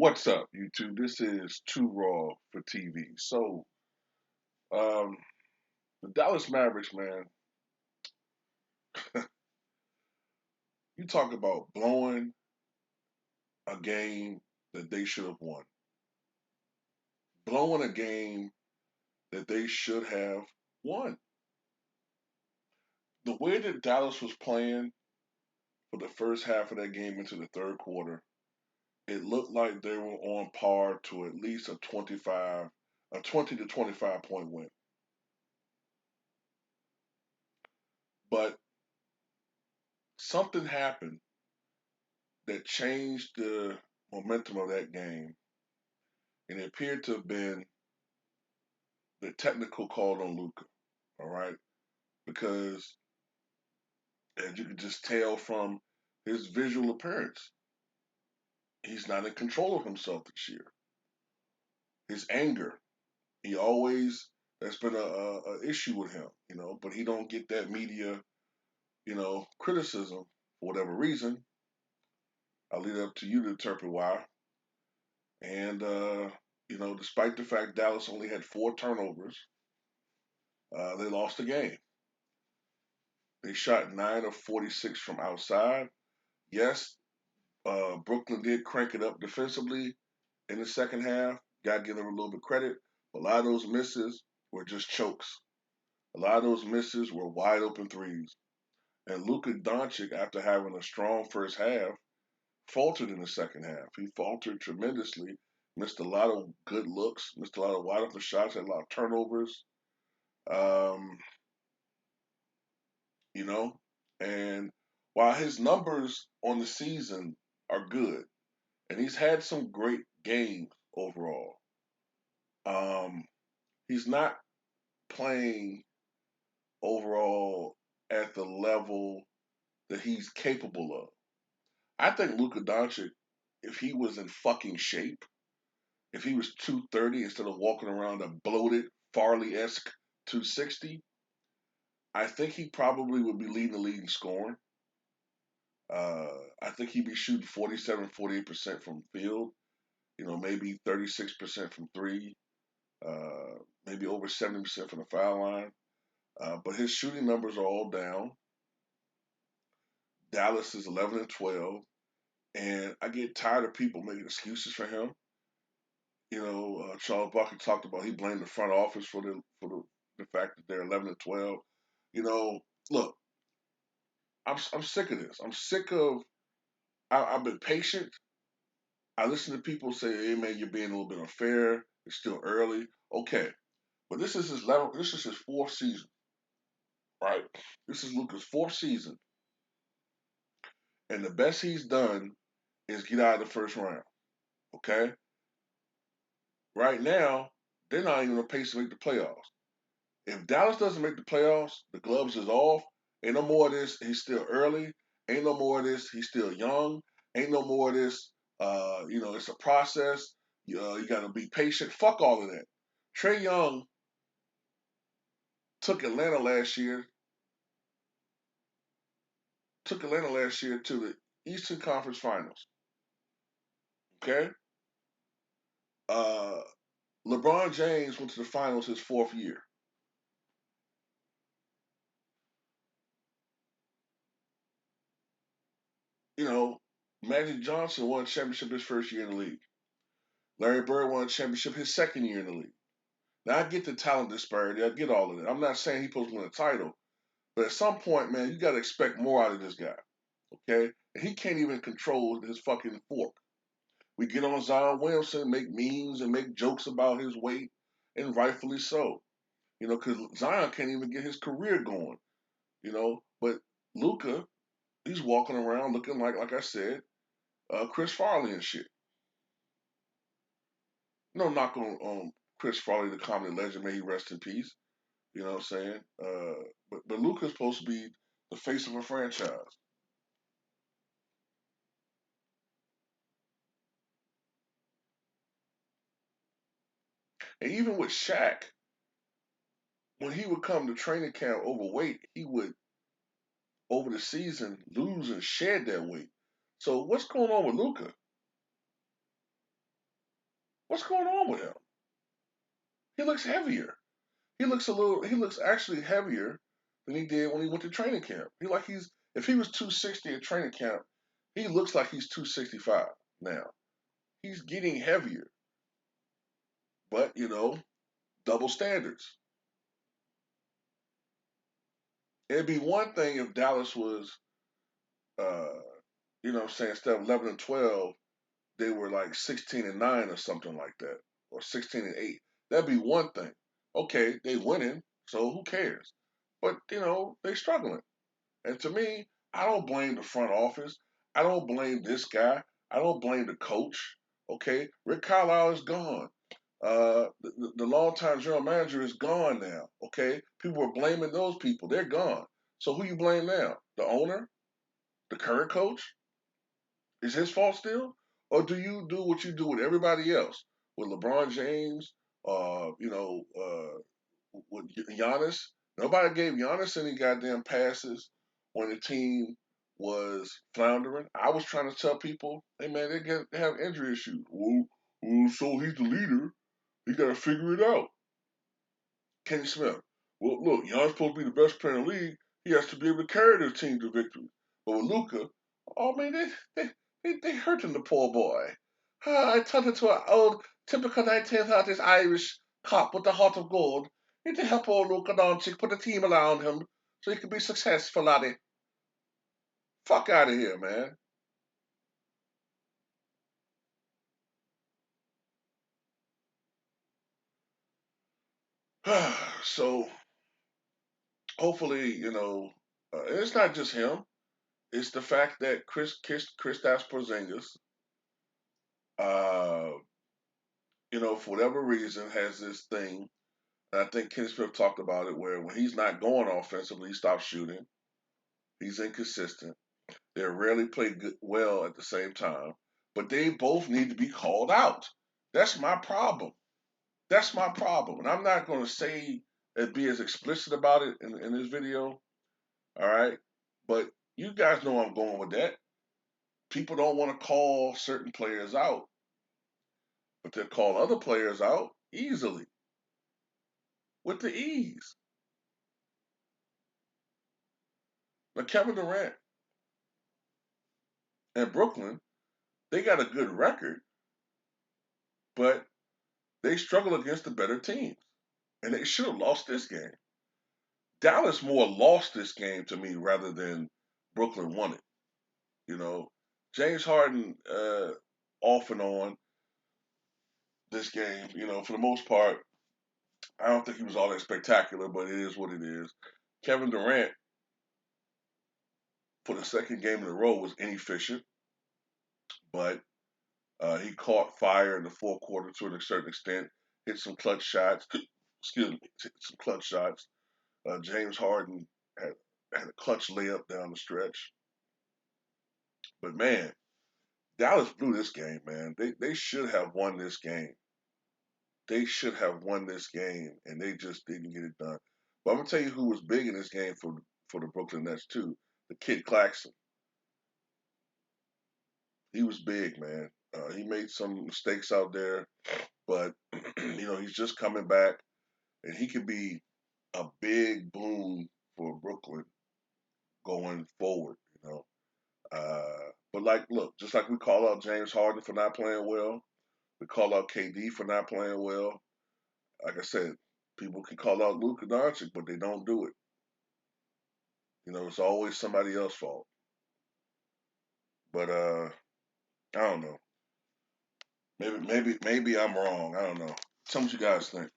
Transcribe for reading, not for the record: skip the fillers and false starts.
What's up, YouTube? This is Too Raw for TV. Um, the Dallas Mavericks, man, you talk about blowing a game that they should have won, blowing a game that they should have won. The way that Dallas was playing for the first half of that game into the third quarter, it looked like they were on par to at least a 20 to 25 point win. But something happened that changed the momentum of that game, and it appeared to have been the technical call on Luka. All right, because as you can just tell from his visual appearance, he's not in control of himself this year. His anger, he always that's been a issue with him, but he don't get that media, criticism for whatever reason. I'll leave it up to you to interpret why. And despite the fact Dallas only had 4 turnovers, they lost the game. They shot 9 of 46 from outside. Yes, Brooklyn did crank it up defensively in the second half. Got to give them a little bit of credit. But a lot of those misses were just chokes. A lot of those misses were wide open threes. And Luka Doncic, after having a strong first half, faltered in the second half. He faltered tremendously, missed a lot of good looks, missed a lot of wide open shots, had a lot of turnovers. Um, you know, and while his numbers on the season are good, and he's had some great games overall, um, he's not playing overall at the level that he's capable of. I think Luka Doncic, if he was in fucking shape, if he was 230 instead of walking around a bloated Farley esque 260, I think he probably would be leading the league in scoring. I think he'd be shooting 47, 48% from field, maybe 36% from three, maybe over 70% from the foul line. But his shooting numbers are all down. Dallas is 11-12, and I get tired of people making excuses for him. Charles Barkley talked about he blamed the front office for the fact that they're 11-12. Look, I'm sick of this. I'm sick of. I've been patient. I listen to people say, "Hey man, you're being a little bit unfair. It's still early." Okay, but this is his level. This is his fourth season, right? This is Luka's fourth season, and the best he's done is get out of the first round. Okay, right now they're not even on pace to make the playoffs. If Dallas doesn't make the playoffs, the gloves is off. Ain't no more of this. He's still early. Ain't no more of this. He's still young. Ain't no more of this. It's a process. You got to be patient. Fuck all of that. Trae Young took Atlanta last year. Took Atlanta last year to the Eastern Conference Finals. Okay. Uh, LeBron James went to the finals his fourth year. You know, Magic Johnson won a championship his first year in the league. Larry Bird won a championship his second year in the league. Now I get the talent disparity. I get all of it. I'm not saying he's supposed to win a title, but at some point, man, you got to expect more out of this guy. Okay, and he can't even control his fucking fork. We get on Zion Williamson, make memes and make jokes about his weight, and rightfully so. Because Zion can't even get his career going. But Luka, he's walking around looking like I said, Chris Farley and shit. No knock on Chris Farley, the comedy legend. May he rest in peace. You know what I'm saying? But Luka's supposed to be the face of a franchise. And even with Shaq, when he would come to training camp overweight, he would, over the season, lose and shed that weight. So what's going on with Luka? What's going on with him? He looks heavier. He looks actually heavier than he did when he went to training camp. If he was 260 at training camp, he looks like he's 265 now. He's getting heavier, but double standards. It'd be one thing if Dallas was, uh, saying instead of 11 and 12, they were like 16 and 9 or something like that, or 16 and 8. That'd be one thing. Okay, they winning, so who cares? But they struggling. And to me, I don't blame the front office. I don't blame this guy. I don't blame the coach. Okay, Rick Carlisle is gone. The longtime general manager is gone now. Okay, people were blaming those people. They're gone. So who you blame now? The owner, the current coach? Is his fault still, or do you do what you do with everybody else? With LeBron James, with Giannis. Nobody gave Giannis any goddamn passes when the team was floundering. I was trying to tell people, hey man, they have injury issues. So he's the leader. He got to figure it out. Kenny Smith. Well, look, Giannis supposed to be the best player in the league. He has to be able to carry their team to victory. But with Luka, oh man, they hurting the poor boy. I turned into an old, typical 1930s Irish cop with the heart of gold. Need to help old Luka Doncic put a team around him so he can be successful, laddie. Fuck out of here, man. So hopefully, it's not just him. It's the fact that Kristaps Porzingis, uh, for whatever reason, has this thing. And I think Ken Smith talked about it, where when he's not going offensively, he stops shooting. He's inconsistent. They rarely play well at the same time, but they both need to be called out. That's my problem. That's my problem, and I'm not going to say and be as explicit about it in this video. All right, but you guys know I'm going with that. People don't want to call certain players out, but they'll call other players out easily with the ease. Now Kevin Durant and Brooklyn, they got a good record, but they struggle against the better teams, and they should have lost this game. Dallas more lost this game to me rather than Brooklyn won it. You know, James Harden off and on this game. For the most part, I don't think he was all that spectacular, but it is what it is. Kevin Durant, for the second game in a row, was inefficient, but he caught fire in the fourth quarter to a certain extent. Hit some clutch shots. Excuse me, hit some clutch shots. James Harden had a clutch layup down the stretch. But man, Dallas blew this game, man. They should have won this game. They should have won this game, and they just didn't get it done. But I'm gonna tell you who was big in this game for the Brooklyn Nets too. The kid Claxton. He was big, man. He made some mistakes out there, but he's just coming back, and he could be a big boom for Brooklyn going forward. But look, just like we call out James Harden for not playing well, we call out KD for not playing well. Like I said, people can call out Luka Doncic, but they don't do it. It's always somebody else's fault. But I don't know. Maybe I'm wrong. I don't know. Tell me what you guys think.